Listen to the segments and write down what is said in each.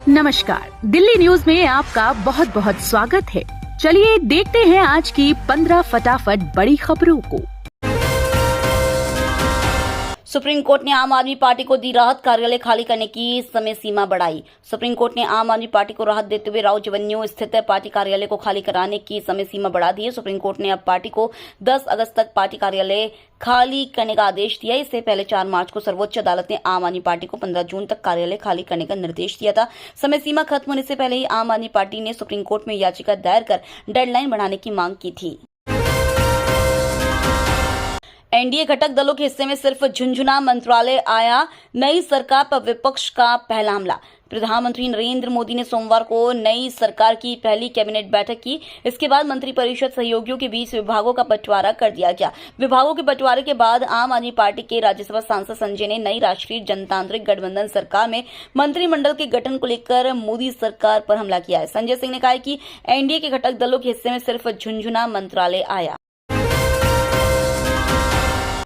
नमस्कार, दिल्ली न्यूज में आपका बहुत बहुत स्वागत है। चलिए देखते हैं आज की 15 फटाफट बड़ी खबरों को। सुप्रीम कोर्ट ने आम आदमी पार्टी को दी राहत, कार्यालय खाली करने की समय सीमा बढ़ाई। सुप्रीम कोर्ट ने आम आदमी पार्टी को राहत देते हुए राउज एवेन्यू स्थित पार्टी कार्यालय को खाली कराने की समय सीमा बढ़ा दी है। सुप्रीम कोर्ट ने अब पार्टी को 10 अगस्त तक पार्टी कार्यालय खाली करने का आदेश दिया। इससे पहले 4 मार्च को सर्वोच्च अदालत ने आम आदमी पार्टी को 15 जून तक कार्यालय खाली करने का निर्देश दिया था। समय सीमा खत्म होने से पहले ही आम आदमी पार्टी ने सुप्रीम कोर्ट में याचिका दायर कर डेडलाइन बढ़ाने की मांग की थी। एनडीए घटक दलों के हिस्से में सिर्फ झुंझुना मंत्रालय आया, नई सरकार पर विपक्ष का पहला हमला। प्रधानमंत्री नरेंद्र मोदी ने सोमवार को नई सरकार की पहली कैबिनेट बैठक की। इसके बाद मंत्रिपरिषद सहयोगियों के बीच विभागों का बंटवारा कर दिया गया। विभागों के बंटवारे के बाद आम आदमी पार्टी के राज्यसभा सांसद संजय ने नई राष्ट्रीय जनतांत्रिक गठबंधन सरकार में मंत्रिमंडल के गठन को लेकर मोदी सरकार पर हमला किया है। संजय सिंह ने कहा कि एनडीए के घटक दलों के हिस्से में सिर्फ झुंझुना मंत्रालय आया।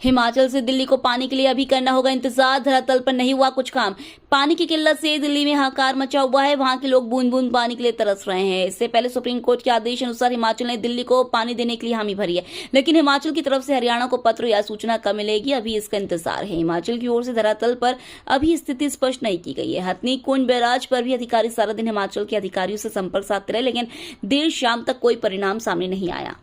हिमाचल से दिल्ली को पानी के लिए अभी करना होगा इंतजार, धरातल पर नहीं हुआ कुछ काम। पानी की किल्लत से दिल्ली में हाहाकार मचा हुआ है। वहां के लोग बूंद बूंद पानी के लिए तरस रहे हैं। इससे पहले सुप्रीम कोर्ट के आदेश अनुसार हिमाचल ने दिल्ली को पानी देने के लिए हामी भरी है, लेकिन हिमाचल की तरफ से हरियाणा को पत्र या सूचना कब मिलेगी, अभी इसका इंतजार है। हिमाचल की ओर से धरातल पर अभी स्थिति स्पष्ट नहीं की गई है। हथनी कुंड बैराज पर भी अधिकारी सारा दिन हिमाचल के अधिकारियों से संपर्क साधते रहे, लेकिन देर शाम तक कोई परिणाम सामने नहीं आया।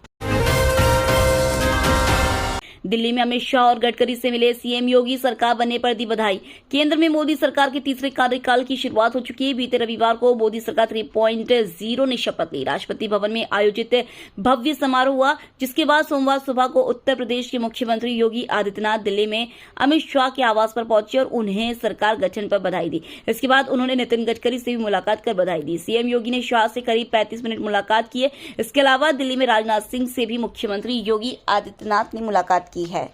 दिल्ली में अमित शाह और गडकरी से मिले सीएम योगी, सरकार बनने पर दी बधाई। केंद्र में मोदी सरकार के तीसरे कार्यकाल की शुरुआत हो चुकी है। बीते रविवार को मोदी सरकार 3.0 ने शपथ ली। राष्ट्रपति भवन में आयोजित भव्य समारोह हुआ, जिसके बाद सोमवार सुबह को उत्तर प्रदेश के मुख्यमंत्री योगी आदित्यनाथ दिल्ली में अमित शाह के आवास पर पहुंचे और उन्हें सरकार गठन पर बधाई दी। इसके बाद उन्होंने नितिन गडकरी से भी मुलाकात कर बधाई दी। सीएम योगी ने शाह से करीब 35 मिनट मुलाकात की है। इसके अलावा दिल्ली में राजनाथ सिंह से भी मुख्यमंत्री योगी आदित्यनाथ ने मुलाकात की है।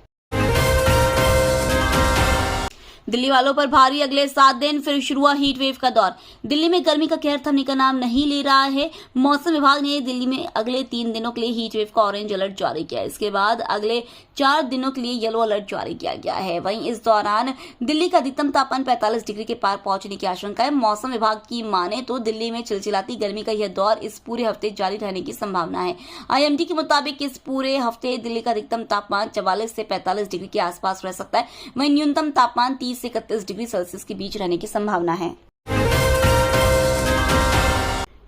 दिल्ली वालों पर भारी, अगले 7 दिन फिर शुरू हुआ हीट वेव का दौर। दिल्ली में गर्मी का कहर थमने का नाम नहीं ले रहा है। मौसम विभाग ने दिल्ली में अगले 3 दिनों के लिए हीट वेव का ऑरेंज अलर्ट जारी किया है। इसके बाद अगले 4 दिनों के लिए येलो अलर्ट जारी किया गया है। वहीं इस दौरान दिल्ली का अधिकतम तापमान 45 डिग्री के पार पहुंचने की आशंका है। मौसम विभाग की माने तो दिल्ली में चिलचिलाती गर्मी का यह दौर इस पूरे हफ्ते जारी रहने की संभावना है। आईएमडी के मुताबिक इस पूरे हफ्ते दिल्ली का अधिकतम तापमान 44 से 45 डिग्री के आसपास रह सकता है। वहीं न्यूनतम तापमान 30 से 31 डिग्री सेल्सियस के बीच रहने की संभावना है।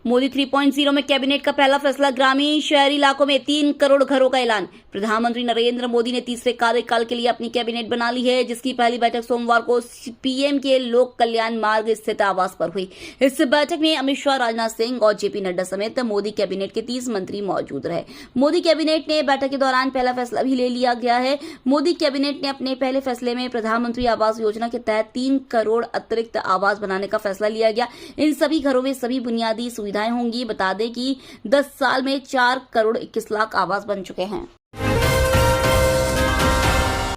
मोदी 3.0 में कैबिनेट का पहला फैसला, ग्रामीण शहरी इलाकों में 3 करोड़ घरों का ऐलान। प्रधानमंत्री नरेंद्र मोदी ने तीसरे कार्यकाल के लिए अपनी कैबिनेट बना ली है, जिसकी पहली बैठक सोमवार को पीएम के लोक कल्याण मार्ग स्थित आवास पर हुई। इस बैठक में अमित शाह, राजनाथ सिंह और जेपी नड्डा समेत मोदी कैबिनेट के 30 मंत्री मौजूद रहे। मोदी कैबिनेट ने बैठक के दौरान पहला फैसला भी ले लिया गया है। मोदी कैबिनेट ने अपने पहले फैसले में प्रधानमंत्री आवास योजना के तहत 3 करोड़ अतिरिक्त आवास बनाने का फैसला लिया गया। इन सभी घरों में सभी बुनियादी सुविधाएं होंगी। बता दें कि 10 साल में 4 करोड़ 21 लाख आवास बन चुके हैं।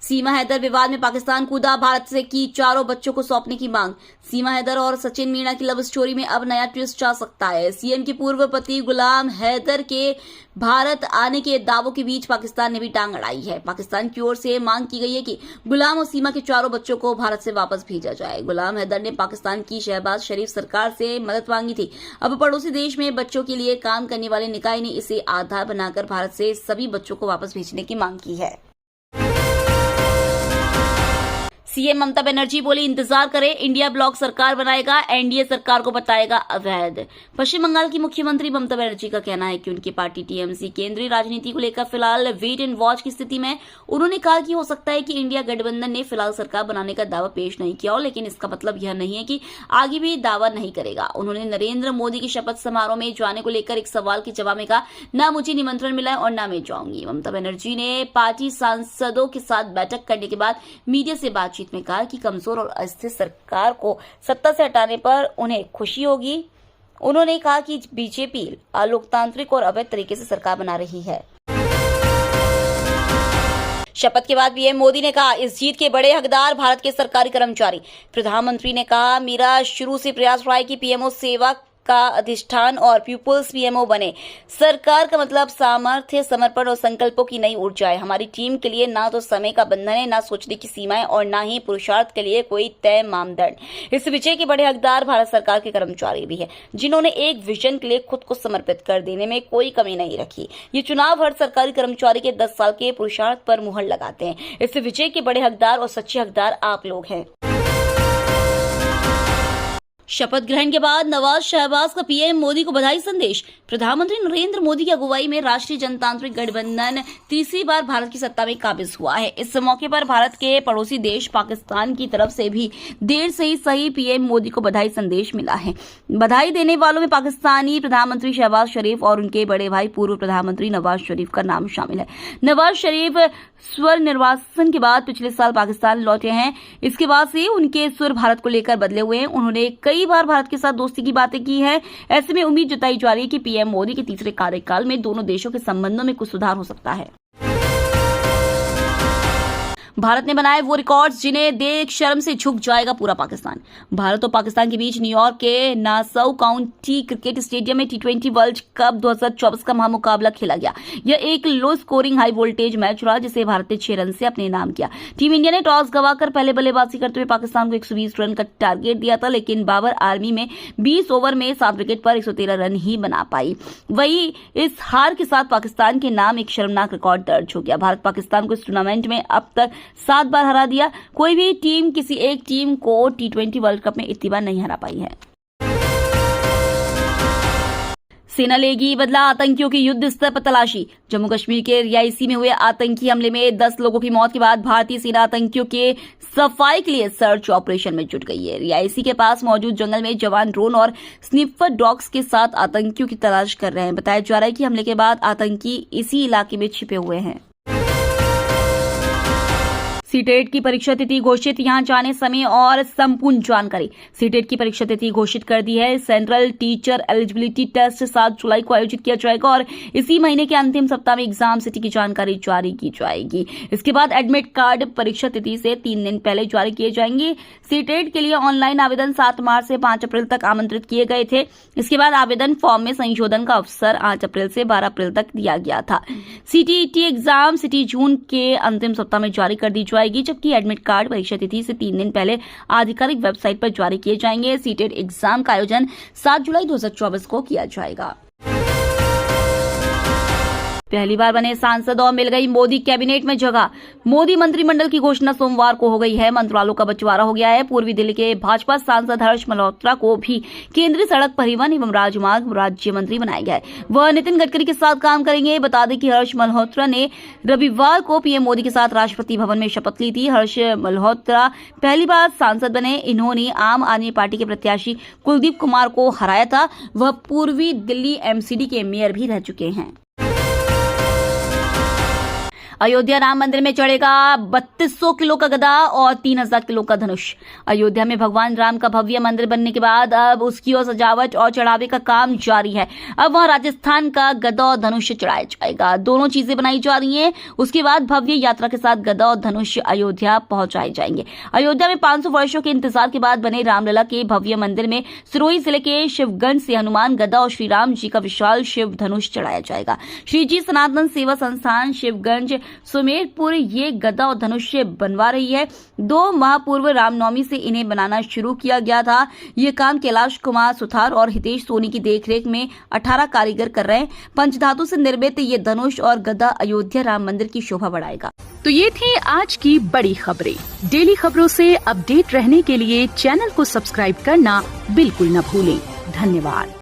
सीमा हैदर विवाद में पाकिस्तान कूदा, भारत से की चारों बच्चों को सौंपने की मांग। सीमा हैदर और सचिन मीणा की लव स्टोरी में अब नया ट्विस्ट आ सकता है। सीएम के पूर्व पति गुलाम हैदर के भारत आने के दावों के बीच पाकिस्तान ने भी टांग अड़ाई है। पाकिस्तान की ओर से मांग की गई है कि गुलाम और सीमा के चारों बच्चों को भारत से वापस भेजा जाए। गुलाम हैदर ने पाकिस्तान की शहबाज शरीफ सरकार से मदद मांगी थी। अब पड़ोसी देश में बच्चों के लिए काम करने वाले निकाय ने इसे आधार बनाकर भारत से सभी बच्चों को वापस भेजने की मांग की है। सीएम ममता बनर्जी बोली, इंतजार करें, इंडिया ब्लॉक सरकार बनाएगा, एनडीए सरकार को बताएगा अवैध। पश्चिम बंगाल की मुख्यमंत्री ममता बनर्जी का कहना है कि उनकी पार्टी टीएमसी केंद्रीय राजनीति को लेकर फिलहाल वेट एंड वॉच की स्थिति में। उन्होंने कहा कि हो सकता है कि इंडिया गठबंधन ने फिलहाल सरकार बनाने का दावा पेश नहीं किया हो, लेकिन इसका मतलब यह नहीं है कि आगे भी दावा नहीं करेगा। उन्होंने नरेंद्र मोदी के शपथ समारोह में जाने को लेकर एक सवाल के जवाब में कहा, न मुझे निमंत्रण मिला है और न मैं जाऊंगी। ममता बनर्जी ने पार्टी सांसदों के साथ बैठक करने के बाद मीडिया से बातचीत में कहा कि कमजोर और अस्थिर सरकार को सत्ता से हटाने पर उन्हें खुशी होगी। उन्होंने कहा कि बीजेपी अलोकतांत्रिक और अवैध तरीके से सरकार बना रही है। शपथ के बाद पीएम मोदी ने कहा, इस जीत के बड़े हकदार भारत के सरकारी कर्मचारी। प्रधानमंत्री ने कहा, मेरा शुरू से प्रयास रहा है कि पीएमओ सेवा का अधिष्ठान और पीपुल्स पीएमओ बने। सरकार का मतलब सामर्थ्य, समर्पण और संकल्पों की नई ऊर्जा है। हमारी टीम के लिए ना तो समय का बंधन है, ना सोचने की सीमाएं और ना ही पुरुषार्थ के लिए कोई तय मानदंड। इस विजय के बड़े हकदार भारत सरकार के कर्मचारी भी है, जिन्होंने एक विजन के लिए खुद को समर्पित कर देने में कोई कमी नहीं रखी। ये चुनाव हर सरकारी कर्मचारी के 10 साल के पुरुषार्थ पर मुहर लगाते हैं। इस विजय के बड़े हकदार और सच्चे हकदार आप लोग हैं। शपथ ग्रहण के बाद नवाज शहबाज का पीएम मोदी को बधाई संदेश। प्रधानमंत्री नरेंद्र मोदी की अगुवाई में राष्ट्रीय जनतांत्रिक गठबंधन तीसरी बार भारत की सत्ता में काबिज हुआ है। इस मौके पर भारत के पड़ोसी देश पाकिस्तान की तरफ से भी देर से ही सही पीएम मोदी को बधाई संदेश मिला है। बधाई देने वालों में पाकिस्तानी प्रधानमंत्री शहबाज शरीफ और उनके बड़े भाई पूर्व प्रधानमंत्री नवाज शरीफ का नाम शामिल है। नवाज शरीफ स्वर निर्वासन के बाद पिछले साल पाकिस्तान लौटे हैं। इसके बाद से उनके स्वर भारत को लेकर बदले हुए हैं। उन्होंने कई बार भारत के साथ दोस्ती की बातें की है। ऐसे में उम्मीद जताई जा रही है कि पीएम मोदी के तीसरे कार्यकाल में दोनों देशों के संबंधों में कुछ सुधार हो सकता है। भारत ने बनाए वो रिकॉर्ड्स जिन्हें देख शर्म से झुक जाएगा पूरा पाकिस्तान। भारत और पाकिस्तान के बीच न्यूयॉर्क के नासौ काउंटी क्रिकेट स्टेडियम में T20 वर्ल्ड कप 2024 का महामुकाबला खेला गया। यह एक low scoring high voltage match रहा, जिसे भारत ने 6 रन से अपने नाम किया। टीम इंडिया ने टॉस गंवाकर पहले बल्लेबाजी करते हुए पाकिस्तान को 120 रन का टारगेट दिया था, लेकिन बाबर आर्मी में 20 ओवर में 7 विकेट पर 113 रन ही बना पाई। वहीं इस हार के साथ पाकिस्तान के नाम एक शर्मनाक रिकॉर्ड दर्ज हो गया। भारत पाकिस्तान को इस टूर्नामेंट में अब तक 7 बार हरा दिया। कोई भी टीम किसी एक टीम को T20 वर्ल्ड कप में इतनी बार नहीं हरा पाई है। सेना लेगी बदला, आतंकियों की युद्ध स्तर पर तलाशी। जम्मू कश्मीर के रियासी में हुए आतंकी हमले में 10 लोगों की मौत के बाद भारतीय सेना आतंकियों के सफाई के लिए सर्च ऑपरेशन में जुट गई है। रियासी के पास मौजूद जंगल में जवान ड्रोन और स्निफर डॉग्स के साथ आतंकियों की तलाश कर रहे हैं। बताया जा रहा है कि हमले के बाद आतंकी इसी इलाके में छिपे हुए हैं। सीटेट की परीक्षा तिथि घोषित, यहां जाने समय और संपूर्ण जानकारी। सीटेट की परीक्षा तिथि घोषित कर दी है। सेंट्रल टीचर एलिजिबिलिटी टेस्ट 7 जुलाई को आयोजित किया जाएगा और इसी महीने के अंतिम सप्ताह में एग्जाम सिटी की जानकारी जारी की जाएगी। इसके बाद एडमिट कार्ड परीक्षा तिथि से 3 दिन पहले जारी किए जाएंगे। सीटेट के लिए ऑनलाइन आवेदन 7 मार्च से 5 अप्रैल तक आमंत्रित किए गए थे। इसके बाद आवेदन फॉर्म में संशोधन का अवसर 8 अप्रैल से 12 अप्रैल तक दिया गया था। सीटीईटी एग्जाम सिटी जून के अंतिम सप्ताह में जारी कर दी जाएगी, जबकि एडमिट कार्ड परीक्षा तिथि से 3 दिन पहले आधिकारिक वेबसाइट पर जारी किए जाएंगे। सीटेट एग्जाम का आयोजन 7 जुलाई 2024 को किया जाएगा। पहली बार बने सांसद और मिल गई मोदी कैबिनेट में जगह। मोदी मंत्रिमंडल की घोषणा सोमवार को हो गई है। मंत्रालयों का बंटवारा हो गया है। पूर्वी दिल्ली के भाजपा सांसद हर्ष मल्होत्रा को भी केंद्रीय सड़क परिवहन एवं राजमार्ग राज्य मंत्री बनाया गया है। वह नितिन गडकरी के साथ काम करेंगे। बता दें कि हर्ष मल्होत्रा ने रविवार को पीएम मोदी के साथ राष्ट्रपति भवन में शपथ ली थी। हर्ष मल्होत्रा पहली बार सांसद बने। इन्होंने आम आदमी पार्टी के प्रत्याशी कुलदीप कुमार को हराया था। वह पूर्वी दिल्ली एमसीडी के मेयर भी रह चुके हैं। अयोध्या राम मंदिर में चढ़ेगा 3200 किलो का गदा और 3000 किलो का धनुष। अयोध्या में भगवान राम का भव्य मंदिर बनने के बाद अब उसकी ओर सजावट और चढ़ावे का काम जारी है। अब वहां राजस्थान का गदा और धनुष चढ़ाया जाएगा। दोनों चीजें बनाई जा रही हैं। उसके बाद भव्य यात्रा के साथ गदा और धनुष अयोध्या पहुंचाए जाएंगे। अयोध्या में 500 वर्षों के इंतजार के बाद बने रामलला के भव्य मंदिर में सिरोही जिले के शिवगंज से हनुमान गदा और श्री राम जी का विशाल शिव धनुष चढ़ाया जाएगा। श्री जी सनातन सेवा संस्थान शिवगंज सुमेरपुर ये गदा और धनुष बनवा रही है। 2 माह पूर्व रामनवमी से इन्हें बनाना शुरू किया गया था। ये काम कैलाश कुमार सुथार और हितेश सोनी की देखरेख में 18 कारीगर कर रहे हैं। पंचधातु से निर्मित ये धनुष और गदा अयोध्या राम मंदिर की शोभा बढ़ाएगा। तो ये थी आज की बड़ी खबरें। डेली खबरों से अपडेट रहने के लिए चैनल को सब्सक्राइब करना बिल्कुल न भूलें। धन्यवाद।